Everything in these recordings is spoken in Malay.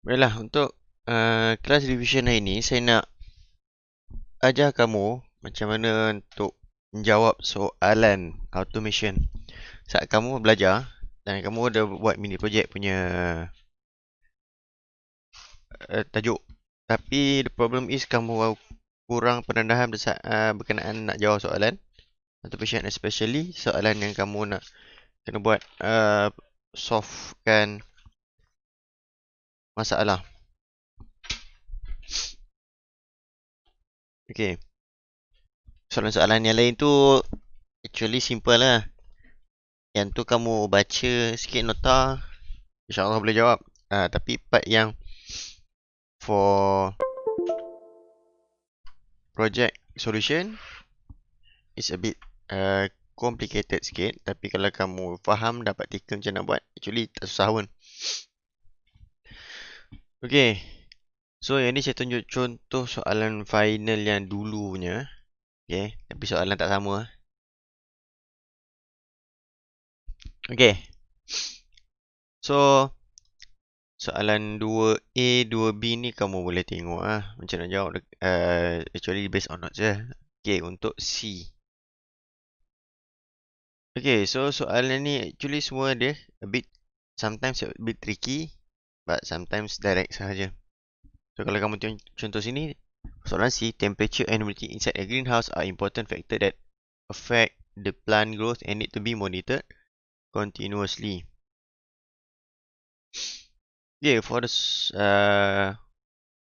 Baiklah, untuk kelas revision hari ini, saya nak ajar kamu macam mana untuk menjawab soalan automation saat kamu belajar dan kamu ada buat mini project punya tajuk. Tapi the problem is kamu kurang pendedahan berkenaan nak jawab soalan automation, especially soalan yang kamu nak kena buat solvekan masalah. Okay, soalan-soalan yang lain tu actually simple lah. Yang tu kamu baca sikit nota, InsyaAllah boleh jawab. Tapi part yang for project solution is a bit complicated sikit. Tapi kalau kamu faham, dapat taken macam nak buat, actually tak susah pun. Okay, so yang ni saya tunjuk contoh soalan final yang dulu punya. Okay, tapi soalan tak sama. Okay, so soalan 2A, 2B ni kamu boleh tengok macam nak jawab. Actually based on notes je. Okay, untuk C. Okay, so soalan ni actually semua dia a bit, sometimes a bit tricky, but sometimes direct sahaja. So kalau kamu tengok contoh sini, soalan C, temperature and humidity inside a greenhouse are important factor that affect the plant growth and need to be monitored continuously. Okay, for the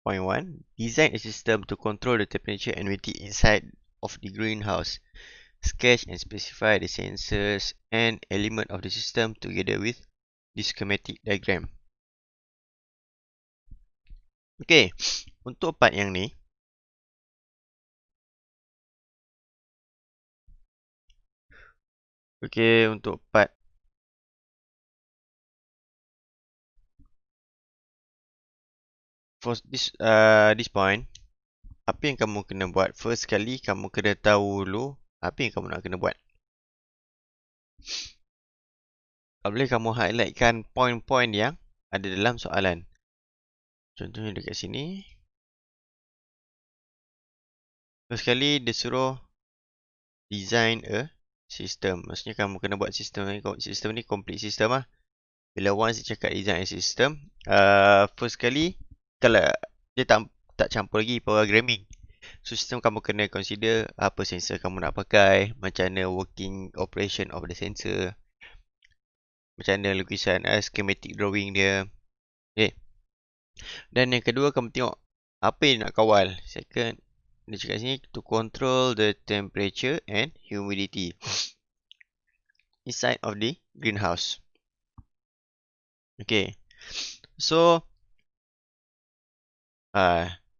point 1, design a system to control the temperature and humidity inside of the greenhouse. Sketch and specify the sensors and element of the system together with the schematic diagram. Okay, untuk part yang ni, okay, untuk part for this point, apa yang kamu kena buat? First kali kamu kena tahu dulu apa yang kamu nak kena buat. Boleh kamu highlightkan point-point yang ada dalam soalan. Contohnya dekat sini. First kali dia suruh design a system. Maksudnya kamu kena buat sistem ni. Sistem ni complete system lah. Bila once dia cakap design a system, first kali kalau dia tak campur lagi programming. So sistem kamu kena consider apa sensor kamu nak pakai, macam mana working operation of the sensor, macam mana lukisan schematic drawing dia. Okay. Dan yang kedua kamu tengok apa yang nak kawal. Second, dia cakap sini to control the temperature and humidity inside of the greenhouse. Okay. So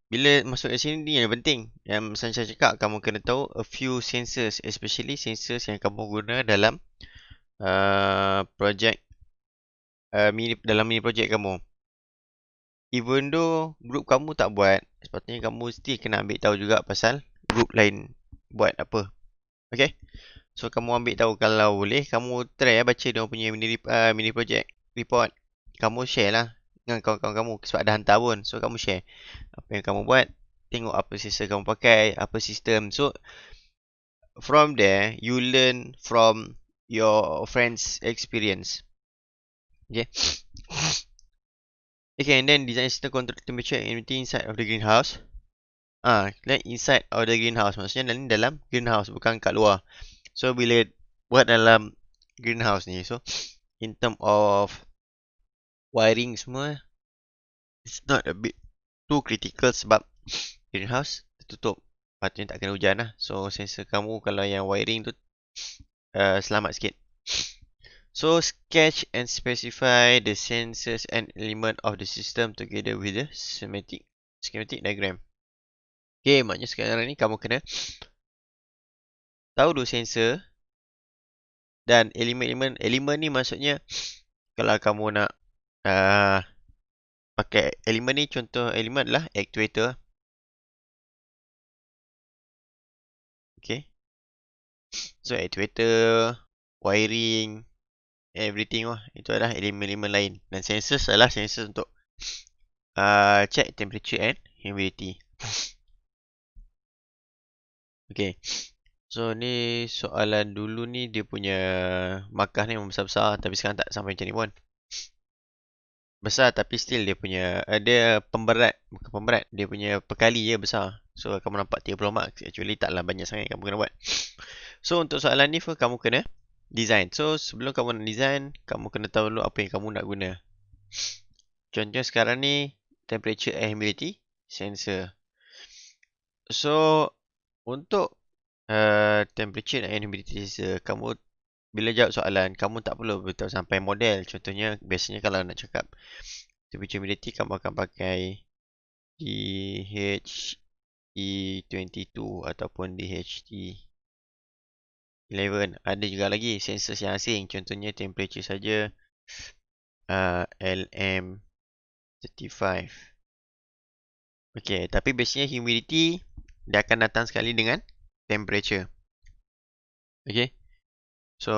bila masuk ke sini ni yang penting. Yang saya cakap kamu kena tahu a few sensors, especially sensors yang kamu guna dalam project dalam mini project kamu. Even though group kamu tak buat, sepatutnya kamu mesti kena ambil tahu juga pasal group lain buat apa. Okay? So kamu ambil tahu, kalau boleh kamu try baca dia punya mini project report. Kamu share lah dengan kawan-kawan kamu sebab dah hantar pun. So kamu share apa yang kamu buat, tengok apa sensor kamu pakai, apa sistem. So from there you learn from your friends' experience. Okay? Okay, and then design system control temperature and humidity inside of the greenhouse. Like inside of the greenhouse. Maksudnya dalam greenhouse, bukan kat luar. So, bila buat dalam greenhouse ni, so in term of wiring semua, it's not a bit too critical sebab greenhouse tertutup. Patutnya tak kena hujan lah. So, sensor kamu kalau yang wiring tu selamat sikit. So, sketch and specify the sensors and element of the system together with the schematic diagram. Okay, maknanya sekarang ni kamu kena tahu dulu sensor dan elemen-elemen. Elemen ni maksudnya kalau kamu nak pakai elemen ni, contoh elemen adalah actuator. Okay. So, actuator, wiring, everything lah. Itu adalah elemen-elemen lain. Dan sensors adalah sensor untuk check temperature and humidity. Okay. So ni soalan dulu ni dia punya markah ni memang besar-besar tapi sekarang tak sampai macam ni pun. Besar tapi still dia punya dia pemberat, bukan pemberat, dia punya perkali je besar. So kamu nampak 30 mark, actually taklah banyak sangat kamu kena buat. So untuk soalan ni pun kamu kena design. So sebelum kamu nak design, kamu kena tahu dulu apa yang kamu nak guna. Contoh sekarang ni temperature and humidity sensor. So untuk temperature and humidity sensor, kamu bila jawab soalan, kamu tak perlu beritahu sampai model. Contohnya, biasanya kalau nak cakap temperature humidity, kamu akan pakai DHE22 ataupun DHT11. Ada juga lagi sensor yang asing. Contohnya temperature saja LM35. Okay, tapi biasanya humidity dia akan datang sekali dengan temperature. Okay. So,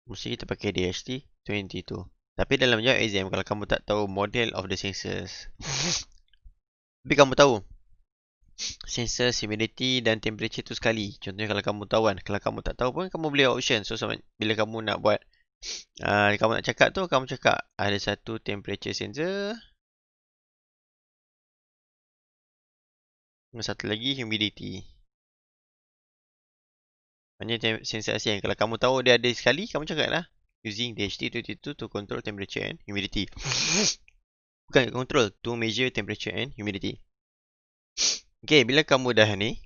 mesti kita pakai DHT22. Tapi dalam jawab exam, kalau kamu tak tahu model of the sensors, tapi kamu tahu sensor humidity dan temperature tu sekali. Contohnya kalau kamu tahu kan, kalau kamu tak tahu pun kamu boleh option. So, bila kamu nak buat, kamu nak cakap tu, kamu cakap ada satu temperature sensor, dan satu lagi humidity. Maknanya sensor asing. Kalau kamu tahu dia ada sekali, kamu cakap lah. Using DHT22 to control temperature and humidity. Bukan control, to measure temperature and humidity. Okay, bila kamu dah ni,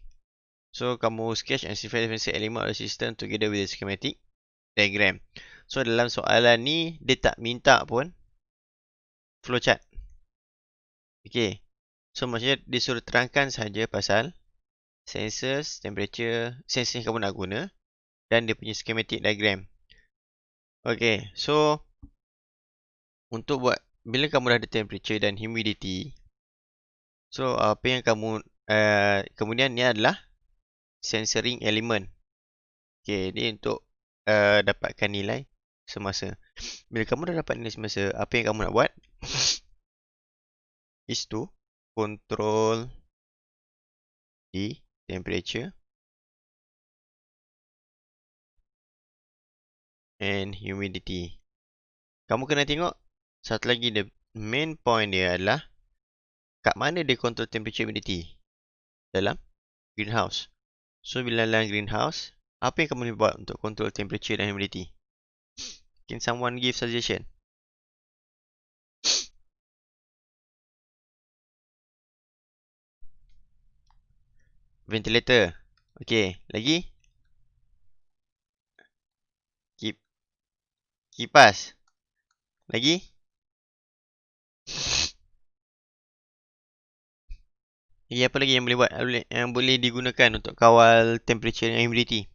so kamu sketch and simplify different element of the system together with the schematic diagram. So dalam soalan ni, dia tak minta pun flowchart. Okay. So maksudnya dia suruh terangkan saja pasal sensors, temperature, sensor yang kamu nak guna dan dia punya schematic diagram. Okay, so untuk buat, bila kamu dah ada temperature dan humidity, so apa yang kamu, kemudian ni adalah sensoring element. Okay, ni untuk dapatkan nilai semasa. Bila kamu dah dapat nilai semasa, apa yang kamu nak buat is to control the temperature and humidity. Kamu kena tengok satu lagi, the main point dia adalah kat mana dia control temperature humidity? Dalam greenhouse. So bila dalam greenhouse, apa yang kamu boleh buat untuk control temperature dan humidity? Can someone give suggestion? Ventilator. Okay, lagi? Kipas. Lagi? Lagi apa lagi yang boleh buat? Yang boleh digunakan untuk kawal temperature dan humidity?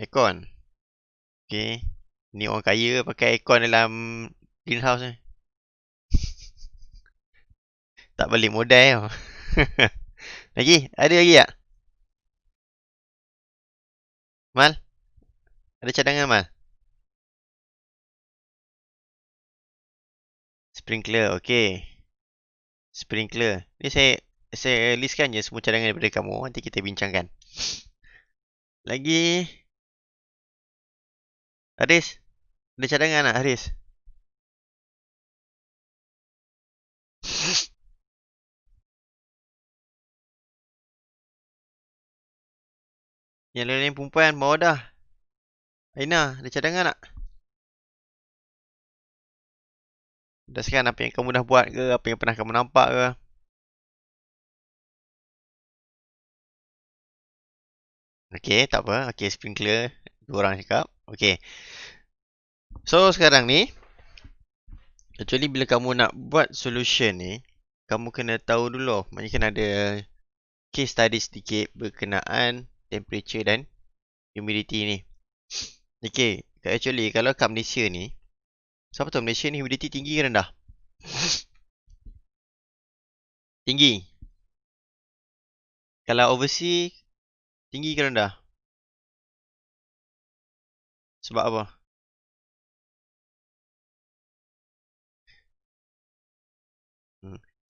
Aircon. Okay. Ni orang kaya pakai aircon dalam greenhouse ni. Tak balik modal tau. Lagi? Ada lagi tak? Mal? Ada cadangan Mal? Sprinkler, okay. Sprinkler. Ni saya listkan je semua cadangan daripada kamu. Nanti kita bincangkan. Lagi? Haris? Ada cadangan tak Haris? Yang lain-lain perempuan bawa dah. Aina, ada cadangan tak? Berdasarkan apa yang kamu dah buat ke, apa yang pernah kamu nampak ke? Okay, tak apa. Okay, sprinkler. Dua orang cakap. Okay. So, sekarang ni, actually bila kamu nak buat solution ni, kamu kena tahu dulu. Maknanya kena ada case study sedikit berkenaan temperature dan humidity ni. Okay, actually kalau kat Malaysia ni, siapa tahu Malaysia ni humidity tinggi ke rendah? Tinggi. Kalau overseas, tinggi ke rendah? Sebab apa?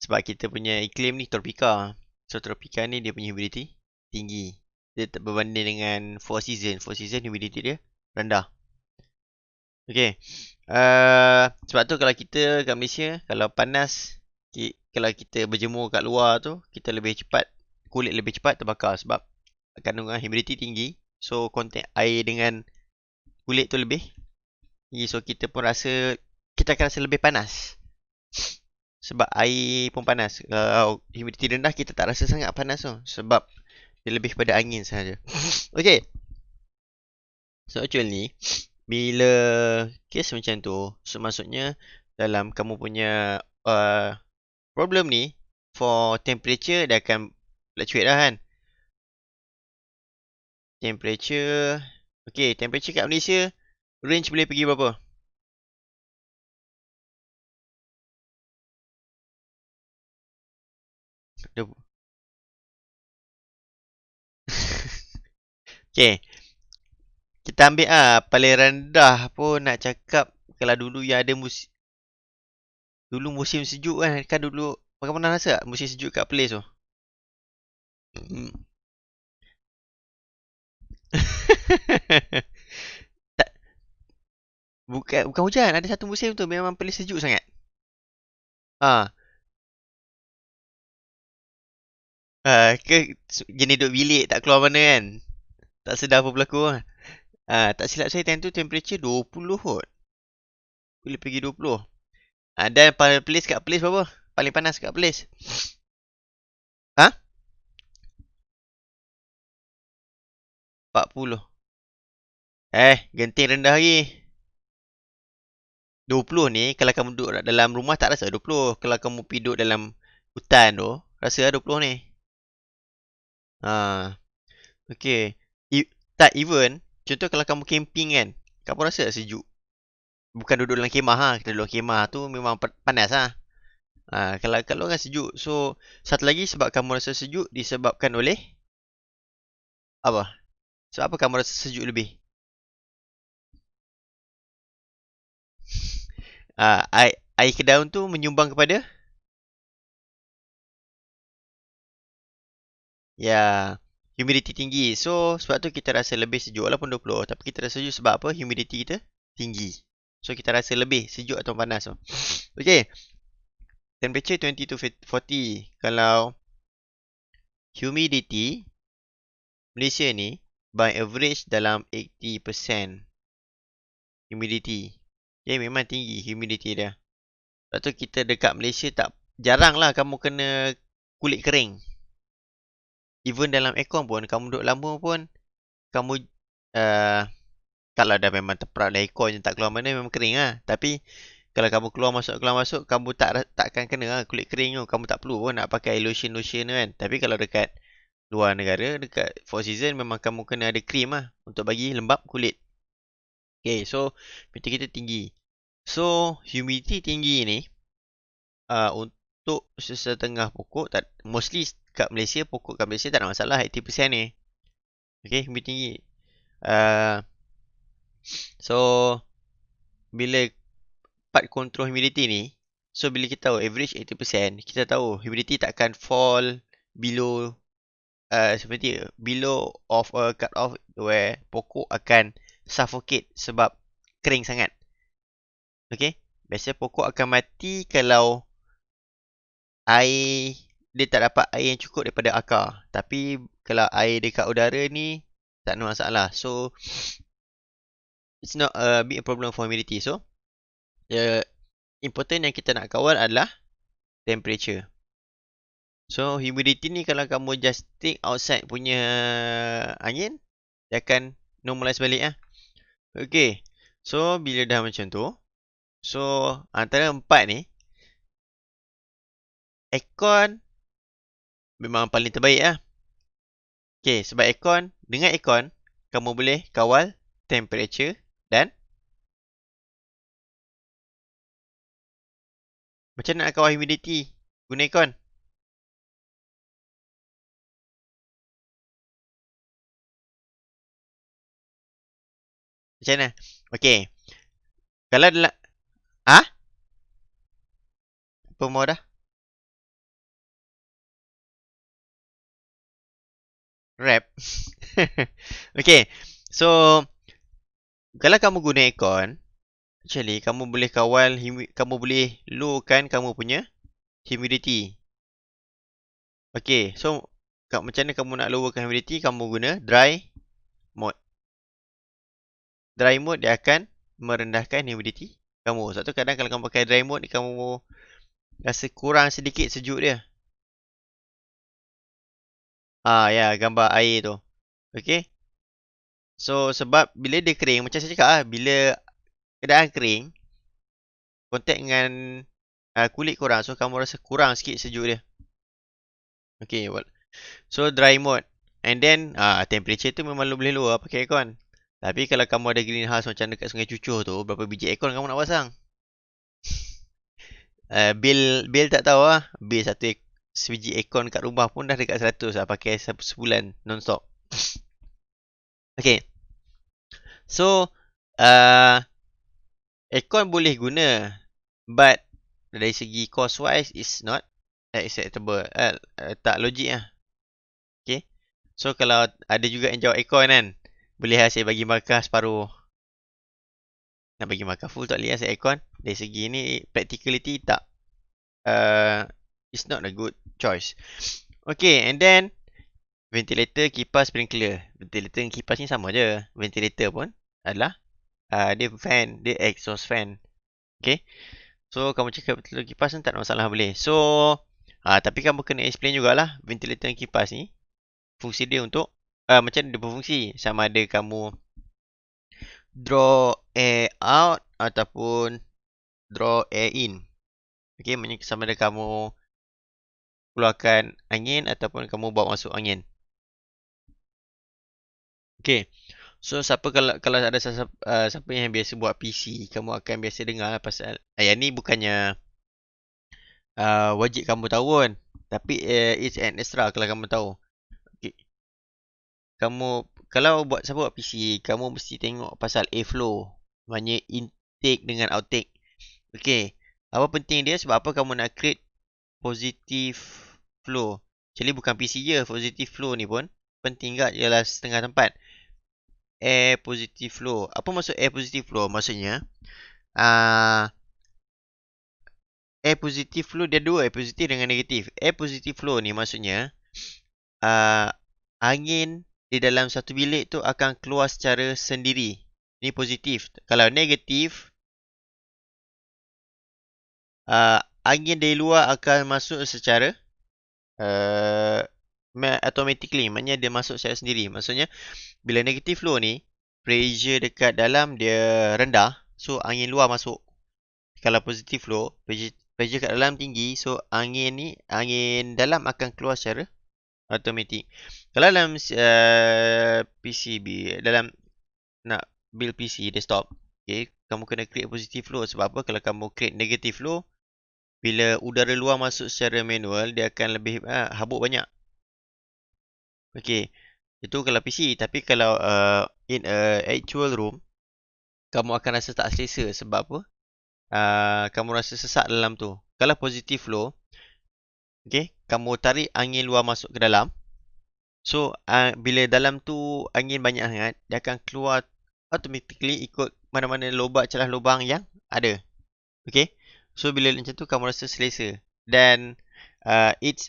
Sebab kita punya iklim ni tropika. So tropika ni dia punya humidity tinggi. Dia berbanding dengan four season. Four season humidity dia rendah. Okay. Sebab tu kalau kita kat Malaysia, kalau panas, kalau kita berjemur kat luar tu, kita lebih cepat, kulit lebih cepat terbakar sebab kandungan humidity tinggi. So konten air dengan kulit tu lebih tinggi. So kita pun rasa, kita akan rasa lebih panas. Sebab air pun panas. Kalau humidity rendah, kita tak rasa sangat panas tu. Sebab dia lebih pada angin sahaja. Okay. So actually, bila kes macam tu, so maksudnya dalam kamu punya problem ni, for temperature dia akan fluctuate lah kan. Temperature, okay, temperature kat Malaysia, range boleh pergi berapa? Okay, kita ambil paling rendah pun nak cakap kalau dulu yang ada dulu musim sejuk kan dulu kau pernah rasa tak musim sejuk kat Perlis tu? Hmm. Tak, bukan hujan, ada satu musim tu memang Perlis sejuk sangat. Ah, ke jenis duduk bilik tak keluar mana kan? Tak sedar apa berlaku lah. Tak silap saya time tu temperature 20 kot. Boleh pergi 20. Dan paling Perlis kat Perlis berapa? Paling panas kat Perlis. Ha? 40. Genting rendah lagi. 20 ni kalau kamu duduk dalam rumah tak rasa 20. Kalau kamu pergi duduk dalam hutan tu, rasa lah 20 ni. Ha, okay. Tak even, contoh kalau kamu camping kan, kamu rasa tak sejuk? Bukan duduk dalam kemah ha. Kita duduk kemah tu memang panas ha. Kalau kalau kan sejuk. So, satu lagi sebab kamu rasa sejuk disebabkan oleh apa? Sebab apa kamu rasa sejuk lebih? Air ke daun tu menyumbang kepada ya humidity tinggi. So, sebab tu kita rasa lebih sejuk walaupun 20. Tapi kita rasa sejuk sebab apa? Humidity kita tinggi. So, kita rasa lebih sejuk atau panas tu. Okay. Temperature 20 to 40. Kalau humidity Malaysia ni by average dalam 80% humidity. Okay, memang tinggi humidity dia. Sebab tu kita dekat Malaysia tak jarang lah kamu kena kulit kering. Even dalam aircon pun, kamu duduk lama pun, kamu uh, kalau dah memang terperap dalam aircon je tak keluar mana memang kering lah. Tapi kalau kamu keluar masuk, kamu takkan kena lah kulit kering tu. Kamu tak perlu pun nak pakai lotion kan. Tapi kalau dekat luar negara, dekat Four Seasons memang kamu kena ada krim lah untuk bagi lembap kulit. Okay, so humidity kita tinggi. So, humidity tinggi ni untuk sesetengah pokok, mostly kat Malaysia, pokok kat Malaysia tak ada masalah 80% ni. Okay, humidity tinggi. So, bila part control humidity ni, so bila kita tahu average 80%, kita tahu humidity takkan fall below seperti below of a cut off where pokok akan suffocate sebab kering sangat. Okay, biasa pokok akan mati kalau air dia tak dapat air yang cukup daripada akar. Tapi kalau air dekat udara ni tak ada masalah. So it's not a big problem for humidity. So the important yang kita nak kawal adalah temperature. So humidity ni kalau kamu just take outside punya angin, dia akan normalize balik lah. Okay. So bila dah macam tu, so antara empat ni, aircon memang paling terbaik lah. Okay, sebab dengan aircon, kamu boleh kawal temperature dan macam nak kawal humidity guna aircon. Macam mana? Okay, kalau dalam... Ha? Apa mau dah? Wrap. Okay. So, kalau kamu guna aircon, actually, kamu boleh kawal, kamu boleh lowkan kamu punya humidity. Okay. So, macam mana kamu nak lowerkan humidity? Kamu guna dry mode. Dry mode dia akan merendahkan humidity kamu. Sebab tu kadang kalau kamu pakai dry mode, kamu rasa kurang sedikit sejuk dia. Ya, gambar air tu. Okay. So, sebab bila dia kering, macam saya cakap bila keadaan kering, kontak dengan kulit korang, so kamu rasa kurang sikit sejuk dia. Okay, so dry mode. And then, temperature tu memang boleh lower pakai aircon. Tapi kalau kamu ada greenhouse macam dekat Sungai Cucuh tu, berapa biji aircon kamu nak pasang? Bil tak tahu lah. Bil sebiji aircon kat rumah pun dah dekat 100 lah pakai sebulan non-stop. Okay. So, aircon boleh guna. But, dari segi cost-wise, is not acceptable. Tak logik lah. Okay. So, kalau ada juga yang jawab aircon kan, boleh lah saya bagi markah separuh. Nak bagi markah full tak boleh lah saya aircon. Dari segi ni, practicality tak. It's not a good choice. Okay, and then, ventilator, kipas, sprinkler. Ventilator dan kipas ni sama je. Ventilator pun adalah dia fan, dia exhaust fan. Okay. So, kamu cakap ventilator kipas ni tak ada masalah boleh. So, tapi kamu kena explain jugalah ventilator dan kipas ni. Fungsi dia untuk, macam dia berfungsi. Sama ada kamu draw air out ataupun draw air in. Okay, maksudnya sama ada kamu keluarkan angin ataupun kamu bawa masuk angin. Okay. So, kalau ada siapa yang biasa buat PC, kamu akan biasa dengar pasal yang ni bukannya wajib kamu tahu kan. Tapi it's an extra kalau kamu tahu. Okay. Kalau siapa buat PC, kamu mesti tengok pasal airflow. Maknanya intake dengan outtake. Okay. Apa penting dia? Sebab apa kamu nak create positive flow. Actually bukan PC je. Positive flow ni pun penting tak ialah setengah tempat. Air positive flow. Apa maksud air positive flow? Maksudnya air positive flow dia dua, air positif dengan negatif. Air positive flow ni maksudnya angin di dalam satu bilik tu akan keluar secara sendiri. Ni positif. Kalau negatif, angin dari luar akan masuk secara automatically. Maknanya dia masuk secara sendiri. Maksudnya bila negative flow ni, pressure dekat dalam dia rendah. So, angin luar masuk. Kalau positive flow, pressure kat dalam tinggi. So, angin dalam akan keluar secara automatic. Kalau dalam PCB, dalam nak build PC, desktop, okay, kamu kena create positive flow. Sebab apa? Kalau kamu create negative flow, bila udara luar masuk secara manual, dia akan lebih habuk banyak. Okay. Itu kalau PC. Tapi kalau in a actual room, kamu akan rasa tak selesa. Sebab apa? Kamu rasa sesak dalam tu. Kalau positive flow, okay, kamu tarik angin luar masuk ke dalam. So, bila dalam tu angin banyak sangat, dia akan keluar automatically ikut mana-mana celah lubang yang ada. Okay. So, bila macam tu, kamu rasa selesa. Dan it's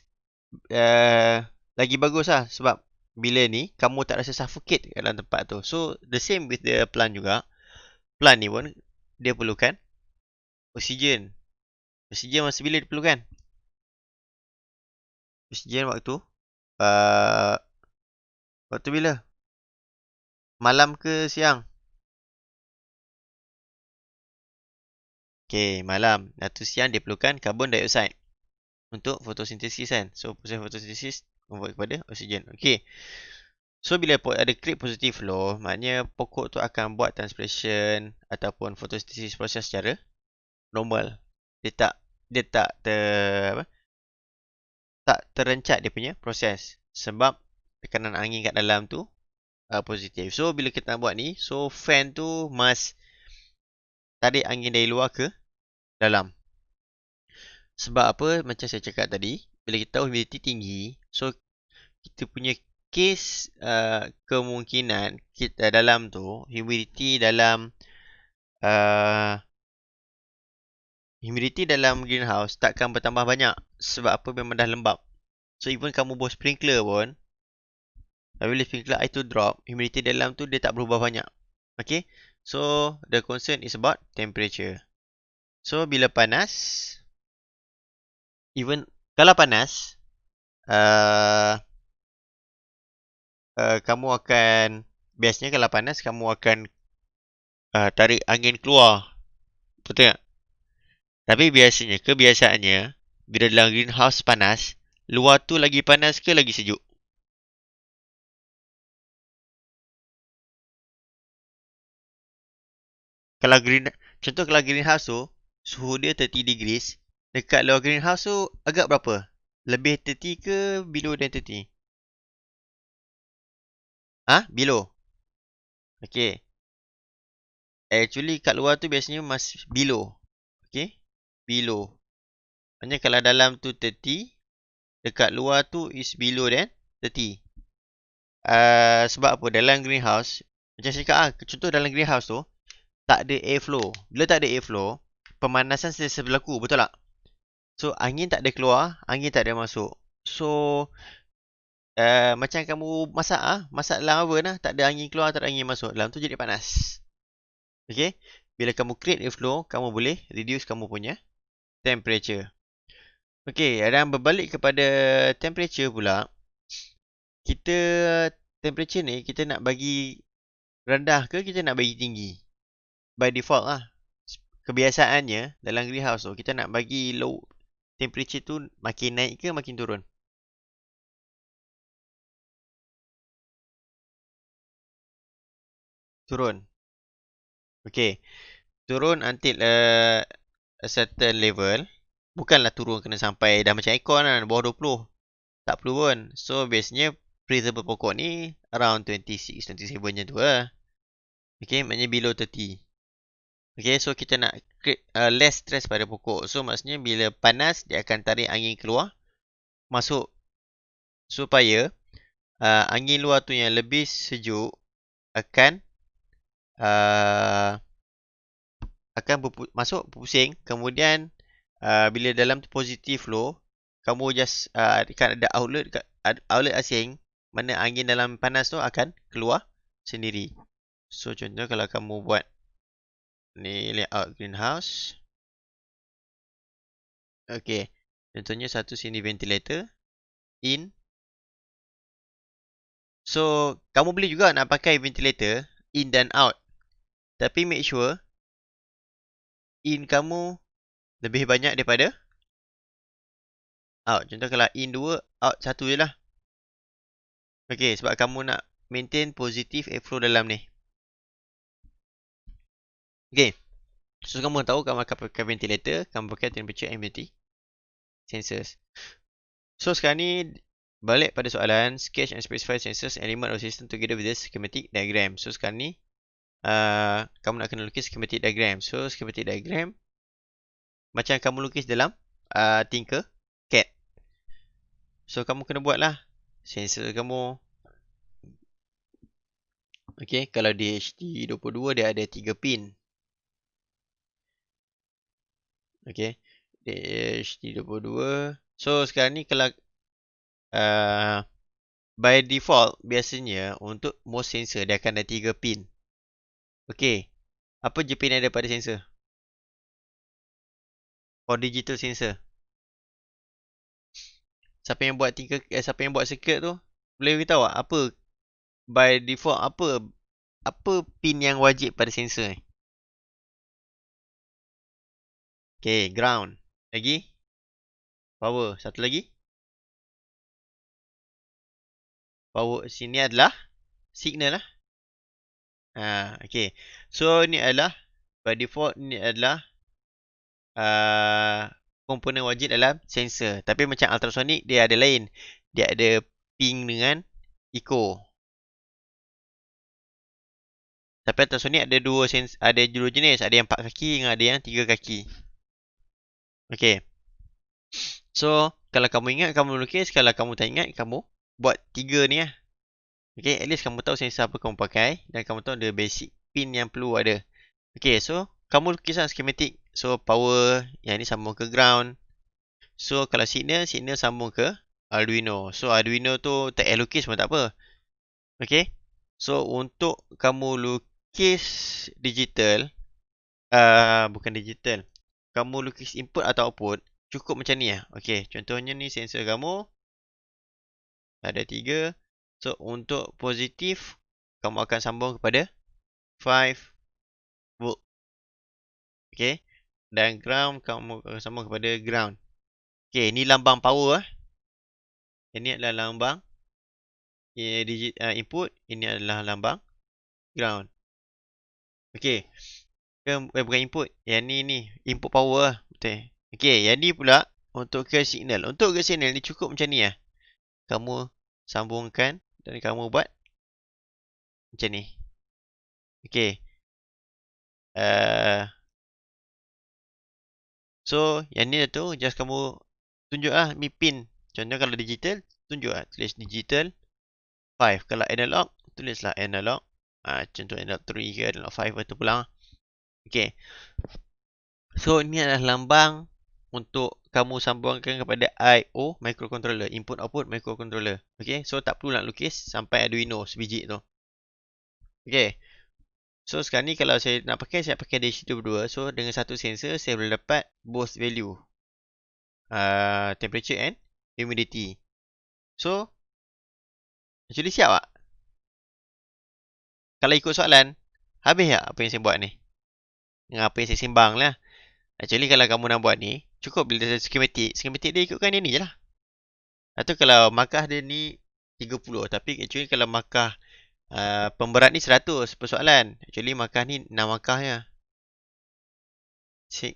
lagi bagus lah. Sebab bila ni, kamu tak rasa suffocate kat dalam tempat tu. So, the same with the plant juga. Plant ni pun, dia perlukan oksigen. Oksigen masa bila diperlukan? Oksigen waktu bila? Malam ke siang? Okay, malam. Waktu siang dia perlukan karbon dioksida untuk fotosintesis kan. So, proses fotosintesis convert kepada oksigen. Okay. So, bila ada create positive flow, maknanya pokok tu akan buat transpiration ataupun fotosintesis proses secara normal. Dia tak terencat dia punya proses. Sebab tekanan angin kat dalam tu positif. So, bila kita nak buat ni, so fan tu must tarik angin dari luar ke dalam. Sebab apa? Macam saya cakap tadi, bila kita tahu humidity tinggi, so kita punya kes kemungkinan kita dalam tu, uh, humidity dalam greenhouse takkan bertambah banyak. Sebab apa? Memang dah lembap. So even kamu buat sprinkler pun, apabila sprinkler air tu drop, humidity dalam tu dia tak berubah banyak. Okay. So the concern is about temperature. So bila panas, even kalau panas, kamu akan, biasanya kalau panas kamu akan tarik angin keluar. Betul tak? Tapi biasanya, kebiasaannya, bila dalam greenhouse panas, luar tu lagi panas ke lagi sejuk? Kalau contoh kalau greenhouse tu, suhu dia 30 degrees, dekat luar greenhouse tu agak berapa? Lebih 30 ke below than 30? Below. Okay. Actually kat luar tu biasanya below. Okay. Below. Maksudnya kalau dalam tu 30, dekat luar tu is below than 30. Sebab apa? Dalam greenhouse, macam saya cakap contoh dalam greenhouse tu, tak ada airflow. Bila tak ada airflow, pemanasan sentiasa berlaku, betul tak? So, angin tak ada keluar, angin tak ada masuk. So, macam kamu masak dalam oven lah, tak ada angin keluar, tak ada angin masuk. Dalam tu jadi panas. Okay? Bila kamu create airflow, kamu boleh reduce kamu punya temperature. Okay, dan berbalik kepada temperature pula, kita temperature ni kita nak bagi rendah ke kita nak bagi tinggi? By default lah. Kebiasaannya dalam greenhouse tu, kita nak bagi low temperature tu makin naik ke makin turun? Turun. Okay. Turun until a certain level. Bukanlah turun kena sampai dah macam aircon lah, bawah 20. Tak perlu pun. So, biasanya breathable pokok ni around 26, 27 macam tu lah. Okay, maknanya below 30. Okay, so kita nak create less stress pada pokok. So, maksudnya bila panas, dia akan tarik angin keluar, masuk. Supaya angin luar tu yang lebih sejuk akan uh, masuk pusing. Kemudian bila dalam tu positif flow, kamu just kan ada outlet asing, mana angin dalam panas tu akan keluar sendiri. So contoh kalau kamu buat ni layout greenhouse. Okay. Contohnya satu sini ventilator. In. So kamu boleh juga nak pakai ventilator in dan out. Tapi make sure in kamu lebih banyak daripada out. Contoh kalau in 2, out 1 je lah. Okay, sebab kamu nak maintain positif airflow dalam ni. Okay. So, kamu tahu kamu akan pakai ventilator, kamu pakai temperature and humidity sensors. So, sekarang ni balik pada soalan sketch and specify sensors element of system together with the schematic diagram. So, sekarang ni kamu nak kena lukis schematic diagram. So, schematic diagram macam kamu lukis dalam Tinkercad. So, kamu kena buat lah sensor kamu. Okay, kalau DHT22 dia ada 3 pin. Okay, DHT22. So, sekarang ni kalau by default, biasanya untuk most sensor dia akan ada 3 pin. Okay, apa je pin yang ada pada sensor? For digital sensor. Siapa yang buat circuit tu? Boleh beritahu tak? Apa by default apa pin yang wajib pada sensor ni? Okay, ground. Lagi? Power. Satu lagi? Power sini adalah signal lah. Okay. So ni adalah by default ni adalah komponen wajib dalam sensor. Tapi macam ultrasonic dia ada lain. Dia ada ping dengan echo. Tapi ultrasonic ada dua jenis. Ada yang 4 kaki dengan ada yang 3 kaki. Okay. So, kalau kamu ingat, kamu lukis. Kalau kamu tak ingat, kamu buat 3 ni lah. Okay, at least kamu tahu sensor apa kamu pakai dan kamu tahu the basic pin yang perlu ada. Okay, so kamu lukislah schematic. So power yang ni sambung ke ground. So kalau signal sambung ke Arduino. So Arduino tu tak payah lukis pun tak apa. Okay. So untuk kamu lukis digital, bukan digital. Kamu lukis input atau output, cukup macam ni lah. Okay, contohnya ni sensor kamu. Ada 3. So untuk positif, kamu akan sambung kepada 5 volt. Okay. Dan ground, kamu akan sambung kepada ground. Okay, ni lambang power lah. Ini adalah lambang input. Ini adalah lambang ground. Okay. Bukan input. Yang ni input power lah. Betul. Okay, yang ni pula untuk ke signal. Untuk ke signal ni cukup macam ni lah. Kamu sambungkan dan kamu buat macam ni. Okay. So, yang ni tu just kamu tunjuk lah mi pin. Contoh kalau digital, tunjuk lah. Tulis digital 5. Kalau analog, tulislah analog. Contoh analog 3 ke analog 5 atau pulang. Okay. So, ini adalah lambang untuk kamu sambungkan kepada I/O microcontroller. Input output microcontroller. Okay. So, tak perlu nak lukis sampai Arduino sebiji tu. Okay. So, sekarang ni kalau saya nak pakai, saya pakai DC22. So, dengan satu sensor, saya boleh dapat both value. Temperature and humidity. So, actually siap tak? Kalau ikut soalan, habis tak apa yang saya buat ni? Dengan apa yang saya sembang lah. Actually kalau kamu nak buat ni, cukup bila ada schematic. Schematic dia ikutkan dia ni je lah. Atau kalau markah dia ni 30. Tapi actually kalau markah pemberat ni 100 persoalan. Actually markah ni 6 markah je.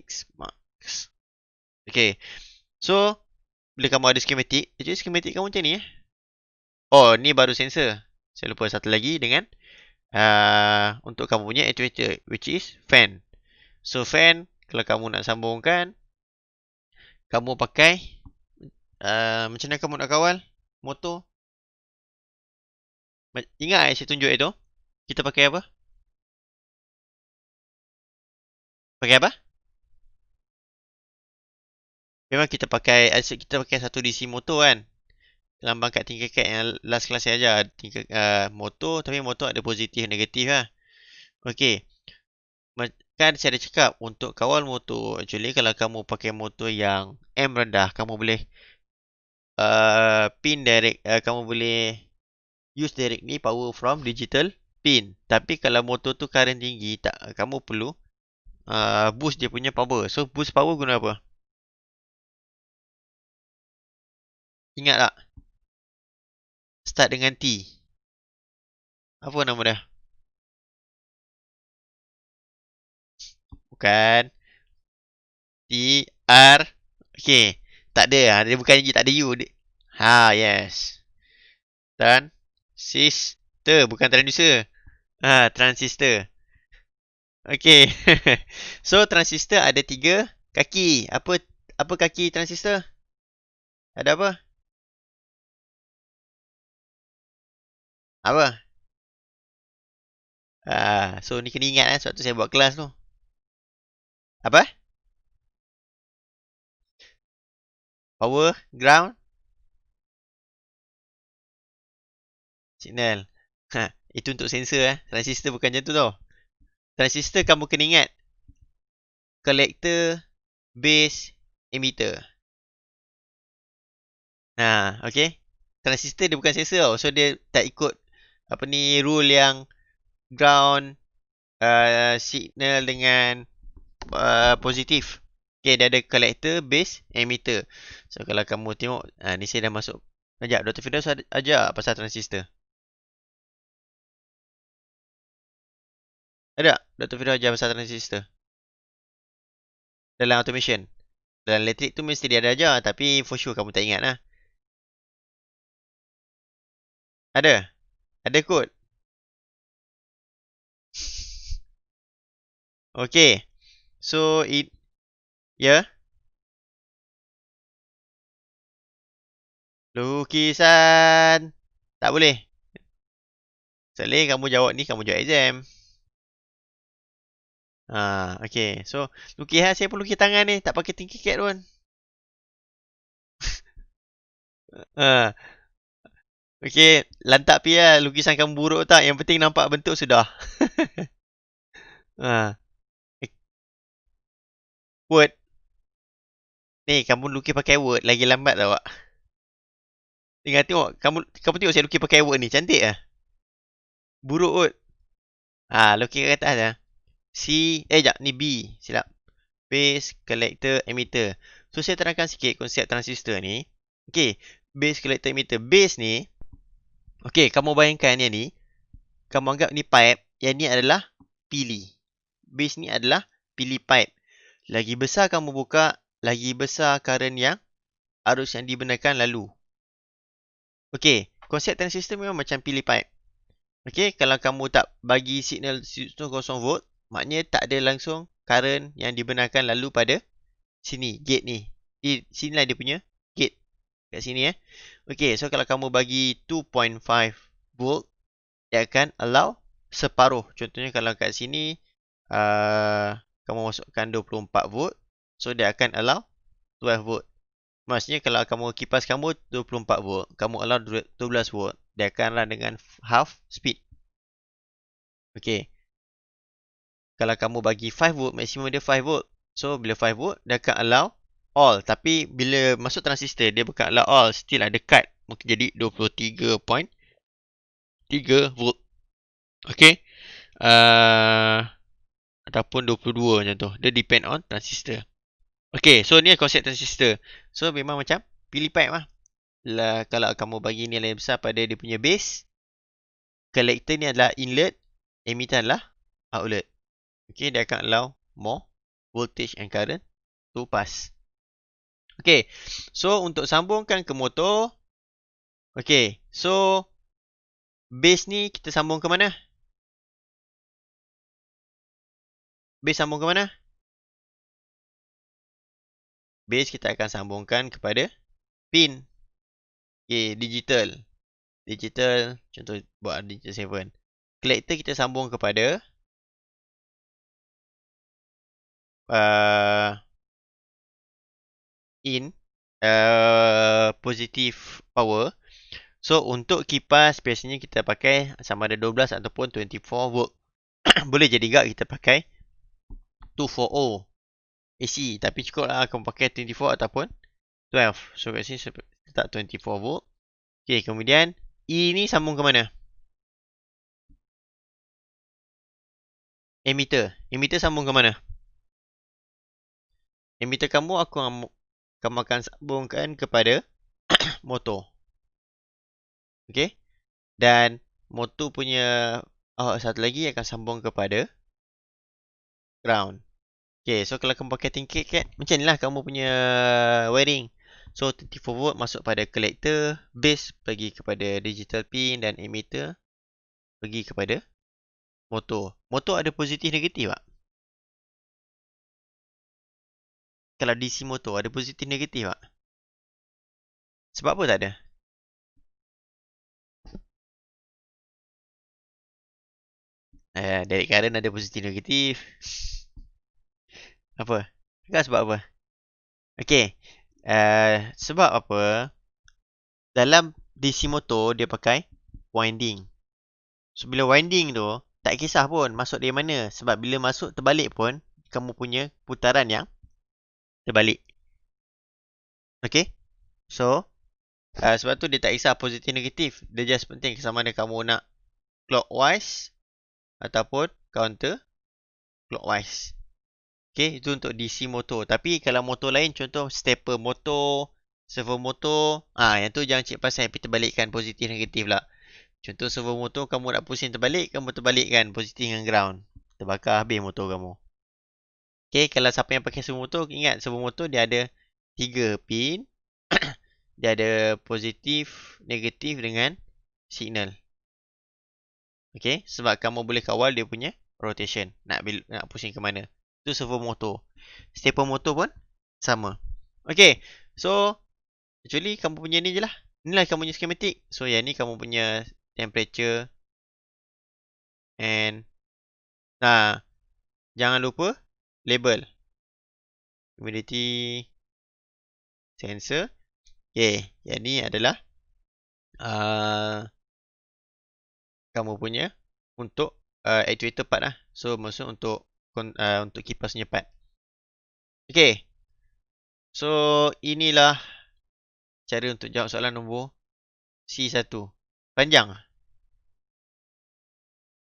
6 marks. Okay. So, bila kamu ada schematic, actually schematic kamu macam ni Oh, ni baru sensor. Saya lupa satu lagi dengan untuk kamu punya actuator, which is fan. So fan, kalau kamu nak sambungkan, kamu pakai macam mana kamu nak kawal motor? Ingat saya tunjuk itu? Kita pakai apa? Pakai apa? Memang kita pakai satu DC motor kan. Lambang kat tingkat kat yang last class saya ajar. Tingkat motor, tapi motor ada positif negatif lah. Okey. Kan saya ada cakap untuk kawal motor, actually kalau kamu pakai motor yang M rendah, kamu boleh pin direct, kamu boleh use directly power from digital pin. Tapi kalau motor tu current tinggi, tak, kamu perlu boost dia punya power. So boost power guna apa? Ingat tak? Start dengan T. Apa nama dia? Bukan. T, R. Okay. Tak ada. Dia bukan tak ada U. Yes. Transistor. Bukan transducer. Transistor. Okay. So, transistor ada 3 kaki. Apa kaki transistor? Ada apa? Apa? So, ni kena ingat sebab tu saya buat kelas tu. Apa? Power, ground, signal. Itu untuk sensor Transistor bukan macam tu tau. Transistor kamu kena ingat. Collector, base, emitter. Okay. Transistor dia bukan sensor tau. So dia tak ikut apa ni rule yang ground, signal dengan positif. Okay, dia ada collector, base, emitter. So kalau kamu tengok, ni saya dah masuk. Sekejap, Dr. Firdaus ajar pasal transistor. Ada tak? Dr. Firdaus ajar pasal transistor? Dalam automation. Dalam elektrik tu mesti dia ada ajar. Tapi for sure kamu tak ingat lah. Ada? Ada kod? Okay. So, ya? Lukisan. Tak boleh. Tak boleh kamu jawab ni, kamu jawab exam. Okay. So, lukis lah. Saya pun lukis tangan ni. Tak pakai thinking cap pun. Ha. Okay. Lantak pi lah. Lukisan kamu buruk tak? Yang penting nampak bentuk sudah. ha. Word. Ni, kamu lukis pakai Word. Lagi lambat tau, Wak. Tengok, tengok. Kamu tengok saya lukis pakai Word ni. Cantik lah. Buruk Word. Lukis kat atas lah. Sekejap. Ni B. Silap. Base, collector, emitter. So, saya terangkan sikit konsep transistor ni. Okay. Base, collector, emitter. Base ni. Okay, kamu bayangkan yang ni. Kamu anggap ni pipe. Yang ni adalah pili. Base ni adalah pili pipe. Lagi besar kamu buka, lagi besar current yang arus yang dibenarkan lalu. Okay, konsep transistor memang macam pili pipe. Okay, kalau kamu tak bagi signal 0 volt, maknanya tak ada langsung current yang dibenarkan lalu pada sini, gate ni. Sinilah dia punya gate. Kat sini Okay, so kalau kamu bagi 2.5 volt, dia akan allow separuh. Contohnya kalau kat sini, kamu masukkan 24 volt, so dia akan allow 12 volt. Maksudnya kalau kamu kipas kamu 24 volt, kamu allow 12 volt, dia akan run dengan half speed. Okay. Kalau kamu bagi 5 volt, maksimum dia 5 volt. So bila 5 volt, dia akan allow all. Tapi bila masuk transistor, dia bukan allow all. Still ada cut. Mungkin jadi 23.3 volt. Okay. Ataupun 22 macam tu. Dia depend on transistor. Okay, so ni konsep transistor. So memang macam pilih pipe lah. Kalau kamu bagi nilai besar pada dia punya base, collector ni adalah inlet, emitter adalah outlet. Okay, dia akan allow more voltage and current to pass. Okay, so untuk sambungkan ke motor, okay, so base ni kita sambung ke mana? Base sambung ke mana? Base kita akan sambungkan kepada pin. Okay, digital. Digital, contoh buat digital 7. Collector kita sambung kepada positive power. So, untuk kipas, biasanya kita pakai sama ada 12 ataupun 24 volt. Boleh jadi juga kita pakai 240 AC. Tapi cukup lah kamu pakai 24 ataupun 12. So, kat sini letak 24 volt. Okay, kemudian E ni sambung ke mana? Emitter. Emitter sambung ke mana? Emitter kamu kamu akan sambungkan kepada motor. Okay. Dan motor punya satu lagi akan sambung kepada ground. Okay, so kalau kamu pakai tingkit kat, macam ni lah kamu punya wiring. So 24 volt masuk pada collector, base pergi kepada digital pin dan emitter pergi kepada motor. Motor ada positif negatif tak? Kalau DC motor ada positif negatif tak? Sebab apa tak ada? Direct current ada positif negatif. Apa? Kan sebab apa? Okay. Sebab apa? Dalam DC motor dia pakai winding. So bila winding tu tak kisah pun masuk dari mana. Sebab bila masuk terbalik pun kamu punya putaran yang terbalik. Okay. So sebab tu dia tak kisah positif negatif. Dia just penting sama ada kamu nak clockwise ataupun counter clockwise. Okay, itu untuk DC motor. Tapi kalau motor lain, contoh stepper motor, servo motor, yang tu jangan cik pasal tapi terbalikkan positif negatif lah. Contoh servo motor, kamu nak pusing terbalik, kamu terbalikkan positif dengan ground. Terbakar habis motor kamu. Okay, kalau siapa yang pakai servo motor, ingat servo motor dia ada 3 pin. Dia ada positif, negatif dengan signal. Okay, sebab kamu boleh kawal dia punya rotation. Nak pusing ke mana. Itu servo motor. Stepper motor pun sama. Okay. So, actually kamu punya ni je lah. Inilah kamu punya schematic. So, yang ni kamu punya temperature. And nah, jangan lupa label humidity sensor. Okay, yang ni adalah kamu punya untuk actuator part lah. So maksud untuk kipas punya part. Okay, so inilah cara untuk jawab soalan nombor C1. Panjang.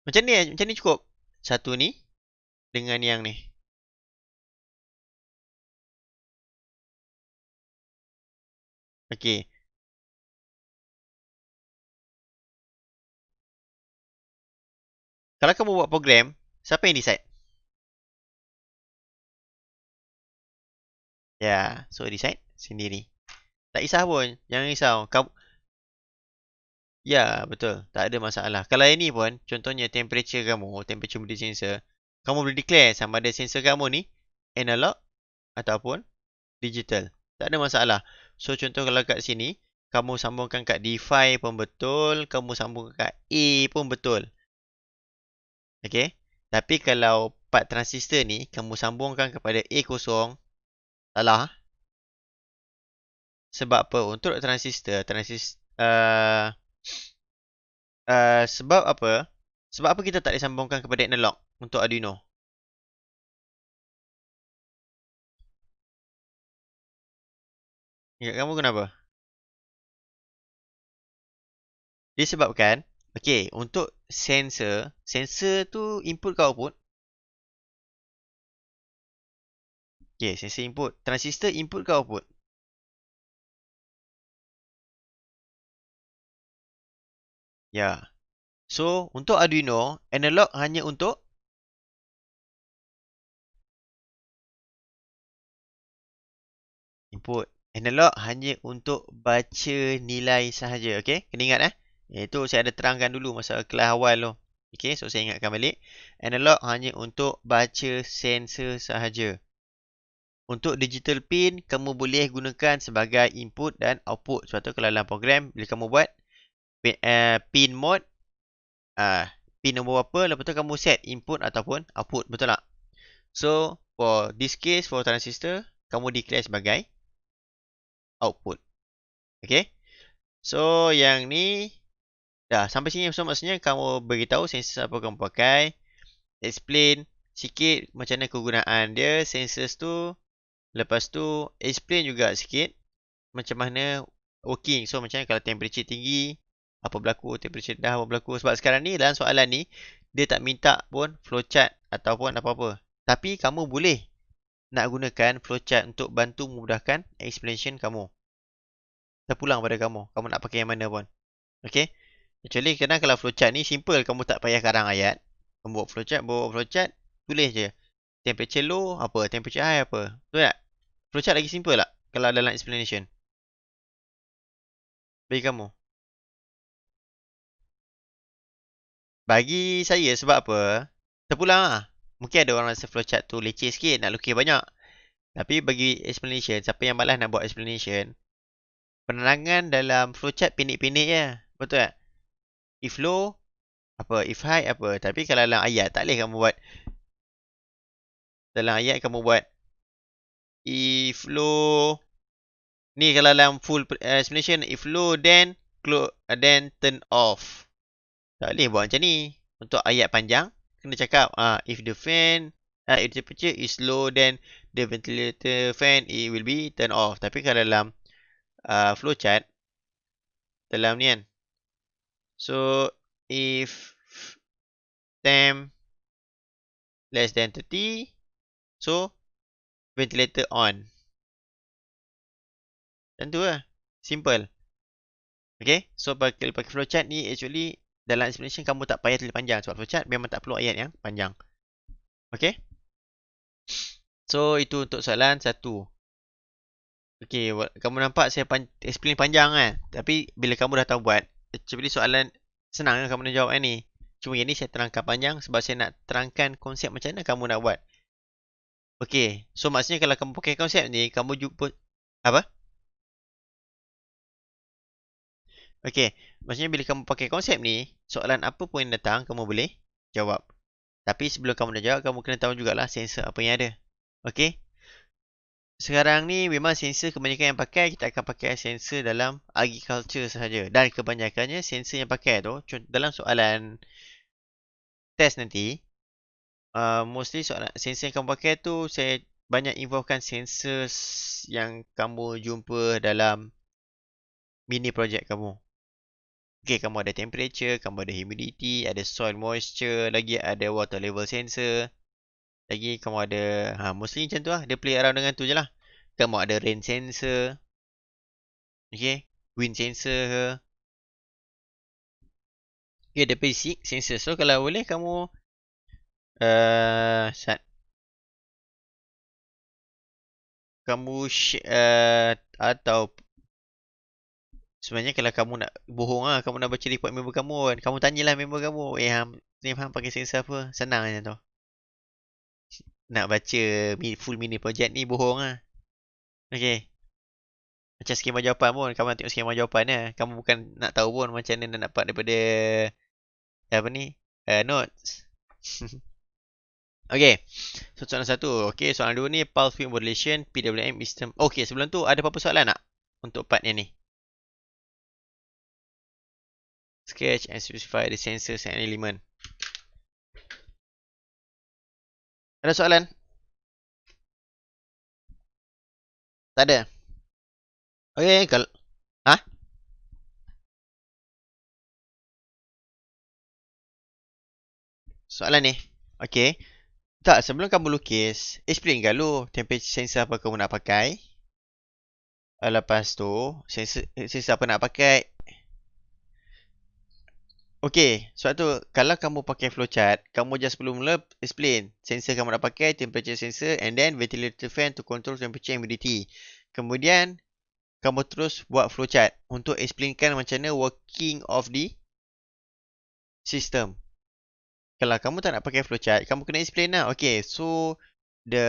Macam ni cukup. Satu ni dengan yang ni. Okay. Kalau kamu buat program, siapa yang decide? Ya, so decide sendiri. Tak kisah pun, jangan risau. Kamu, ya, betul. Tak ada masalah. Kalau ini pun, contohnya temperature kamu, temperature humidity sensor, kamu boleh declare sama ada sensor kamu ni analog ataupun digital. Tak ada masalah. So, contoh kalau kat sini, kamu sambungkan kat D5 pun betul, kamu sambungkan kat A pun betul. Okay? Tapi kalau part transistor ni, kamu sambungkan kepada A kosong, salah. Sebab apa? Untuk transistor, sebab apa? Sebab apa kita tak disambungkan kepada analog untuk Arduino? Ingat kamu kenapa? Disebabkan, okay, untuk sensor tu input ke output? Okay, sensor input. Transistor input ke output? Ya. So, untuk Arduino, analog hanya untuk input. Analog hanya untuk baca nilai sahaja. Okay, kena ingat Itu saya ada terangkan dulu masa kelas awal tu. Okay, so saya ingatkan balik. Analog hanya untuk baca sensor sahaja. Untuk digital pin, kamu boleh gunakan sebagai input dan output. Sebab tu kalau dalam program, bila kamu buat pin mode, pin nombor berapa, lepas tu kamu set input ataupun output. Betul tak? So, for this case, for transistor, kamu declare sebagai output. Okay? So, yang ni, dah sampai sini. So, maksudnya kamu beritahu sensor apa kamu pakai. Explain sikit macam mana kegunaan dia, sensors tu. Lepas tu, explain juga sikit macam mana working. So, macam mana kalau temperature tinggi, apa berlaku, temperature rendah, apa berlaku. Sebab sekarang ni, dalam soalan ni, dia tak minta pun flowchart ataupun apa-apa. Tapi, kamu boleh nak gunakan flowchart untuk bantu memudahkan explanation kamu. Terpulang pada kamu. Kamu nak pakai yang mana pun. Okay? Kecuali kadang kalau flowchart ni simple, kamu tak payah karang ayat. Kamu buat flowchart, tulis je. Temperature low, apa, temperature high, apa. Betul tak? Flowchart lagi simple tak? Kalau dalam explanation. Bagi kamu. Bagi saya sebab apa? Terpulang lah. Mungkin ada orang rasa flowchart tu leceh sikit, nak lukis banyak. Tapi bagi explanation, siapa yang malas nak buat explanation, penerangan dalam flowchart pendek-pendek je. Betul tak? If low, apa, if high, apa. Tapi kalau dalam ayat, tak boleh kamu buat. Dalam ayat kamu buat if low. Ni kalau dalam full explanation, if low then turn off. Tak boleh buat macam ni. Untuk ayat panjang, kena cakap if the fan, if the temperature is low then the ventilator fan it will be turn off. Tapi kalau dalam flowchart, dalam ni kan. So, if temp less than 30, so ventilator on. Macam tu lah. Simple. Okay. So, pakai flowchart ni actually dalam explanation kamu tak payah tulis panjang. Sebab flowchart memang tak perlu ayat yang panjang. Okay. So, itu untuk soalan 1. Okay. Kamu nampak saya explain panjang kan. Tapi bila kamu dah tahu buat, actually soalan senang kan kamu nak jawab ni. Cuma yang ni saya terangkan panjang sebab saya nak terangkan konsep macam mana kamu nak buat. Okay. So, maksudnya kalau kamu pakai konsep ni, kamu jumpa apa? Okay. Maksudnya bila kamu pakai konsep ni, soalan apa pun yang datang, kamu boleh jawab. Tapi sebelum kamu nak jawab, kamu kena tahu jugalah sensor apa yang ada. Okay? Sekarang ni memang sensor kebanyakan yang pakai, kita akan pakai sensor dalam agriculture sahaja. Dan kebanyakannya sensor yang pakai tu, dalam soalan test nanti, mostly soalan sensor yang kamu pakai tu, saya banyak involvekan sensor yang kamu jumpa dalam mini project kamu. Okay, kamu ada temperature, kamu ada humidity, ada soil moisture, lagi ada water level sensor. Lagi kamu ada, mostly macam tu lah. Dia play around dengan tu je lah. Kamu ada rain sensor. Okay, wind sensor ke. Okay, ada basic sensor. So, kalau boleh kamu uh, sat, kamu atau sebenarnya kalau kamu nak bohong lah, kamu nak baca report member kamu kan. Kamu tanyalah member kamu. Ham pakai sensor apa? Senang je tu. Nak baca full mini project ni bohong lah. Okay. Macam skema jawapan pun. Kamu nak tengok skema jawapan dia. Kamu bukan nak tahu pun macam mana nak dapat daripada apa ni? Notes. Okay. So, soalan satu. Okay, soalan dua ni. Pulse width modulation, PWM system. Okay, sebelum tu ada apa-apa soalan tak? Untuk part yang ni. Sketch and specify the sensors and element. Ada soalan? Tak ada? Okay, kalau... Ha? Soalan ni. Okay. Tak, sebelum kamu lukis, explain dulu temperature sensor apa kamu nak pakai. Lepas tu, sensor apa nak pakai. Okay, sebab tu kalau kamu pakai flowchart, kamu just sebelum mula explain sensor kamu nak pakai, temperature sensor and then ventilator fan to control temperature and humidity. Kemudian, kamu terus buat flowchart untuk explainkan macam mana working of the system. Kalau kamu tak nak pakai flowchart, kamu kena explain lah. Okay, so the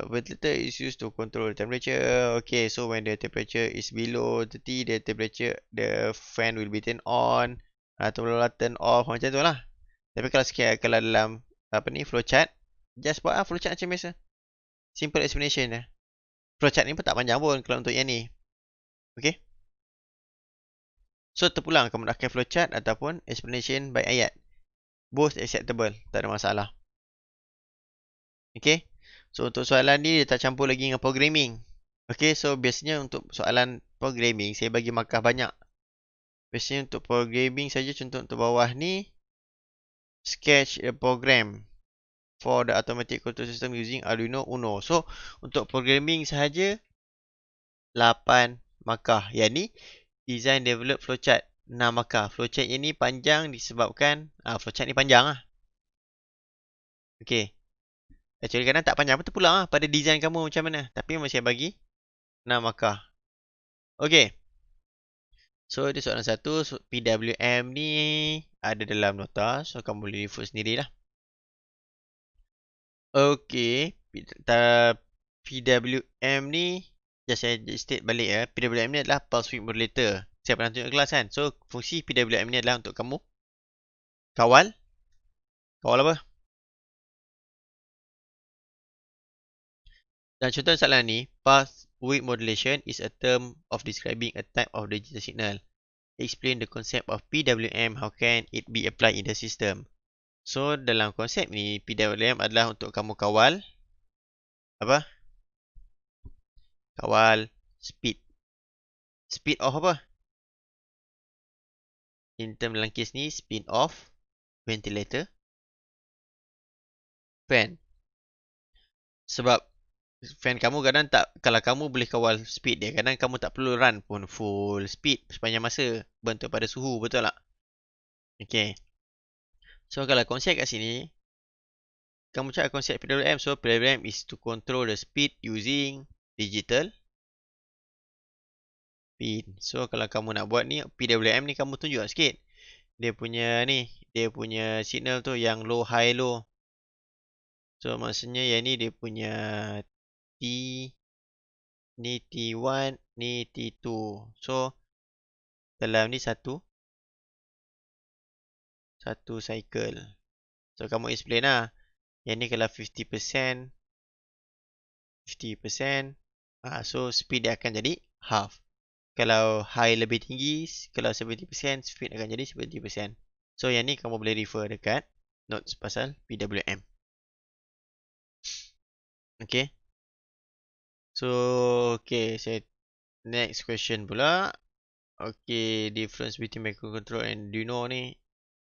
ventilator is used to control the temperature. Okay, so when the temperature is below 30, the fan will be turned on. Atau turn off macam tu lah. Tapi kalau dalam apa ni flowchart, just buat flowchart macam biasa. Simple explanation lah. Flowchart ni pun tak panjang pun kalau untuk yang ni. Okay. So terpulang kamu nak pakai flowchart ataupun explanation by ayat. Both acceptable, tak ada masalah. Okay. So untuk soalan ni dia tak campur lagi dengan programming. Okay, so biasanya untuk soalan programming saya bagi markah banyak. Biasanya untuk programming saja, contoh untuk bawah ni, sketch a program for the automatic control system using Arduino Uno. So, untuk programming sahaja, 8 markah. Yang ni, design develop flowchart, 6 markah. Flowchart yang ni panjang disebabkan, flowchart ni panjang lah. Okay. Actually kadang tak panjang pun terpulang lah pada design kamu macam mana. Tapi masih bagi 6 markah. Okay. So, di soalan satu, PWM ni ada dalam nota. So, kamu boleh refer sendirilah. Okay. PWM ni, just saya state balik ya. PWM ni adalah pulse width modulator. Saya pernah tunjuk kelas kan. So, fungsi PWM ni adalah untuk kamu kawal. Kawal apa? Dan contoh soalan ni, pulse width modulation is a term of describing a type of digital signal. Explain the concept of PWM, how can it be applied in the system. So, dalam konsep ni, PWM adalah untuk kamu kawal apa? Kawal speed. Speed of apa? In term dalam kes ni, speed of ventilator fan. Sebab fan kamu kadang tak, kalau kamu boleh kawal speed dia, kadang kamu tak perlu run pun full speed sepanjang masa bergantung pada suhu, betul tak? Okay. So kalau konsep kat sini, kamu cakap konsep PWM. So PWM is to control the speed using digital pin. So kalau kamu nak buat ni, PWM ni kamu tunjuk sikit. Dia punya ni, dia punya signal tu yang low, high, low. So maksudnya yang ni dia punya T, ni T1, ni T2. So dalam ni satu cycle. So, kamu explain lah. Yang ni kalau 50%, 50%, so speed dia akan jadi half. Kalau high lebih tinggi, kalau 70%, speed akan jadi 70%. So, yang ni kamu boleh refer dekat notes pasal PWM. Okay. So, okay, next question pula. Okay, difference between microcontroller and Arduino ni.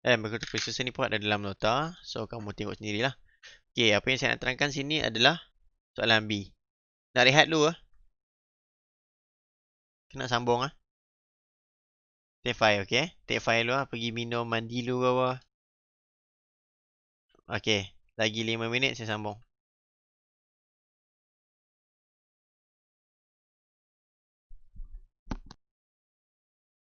Microprocessor ni pun ada dalam nota. So, kamu tengok sendirilah. Okay, apa yang saya nak terangkan sini adalah soalan B. Nak rehat dulu . Kena sambung . Take 5, okay? Take 5 dulu . Pergi minum, mandi dulu ke apa. Okay, lagi 5 minit saya sambung.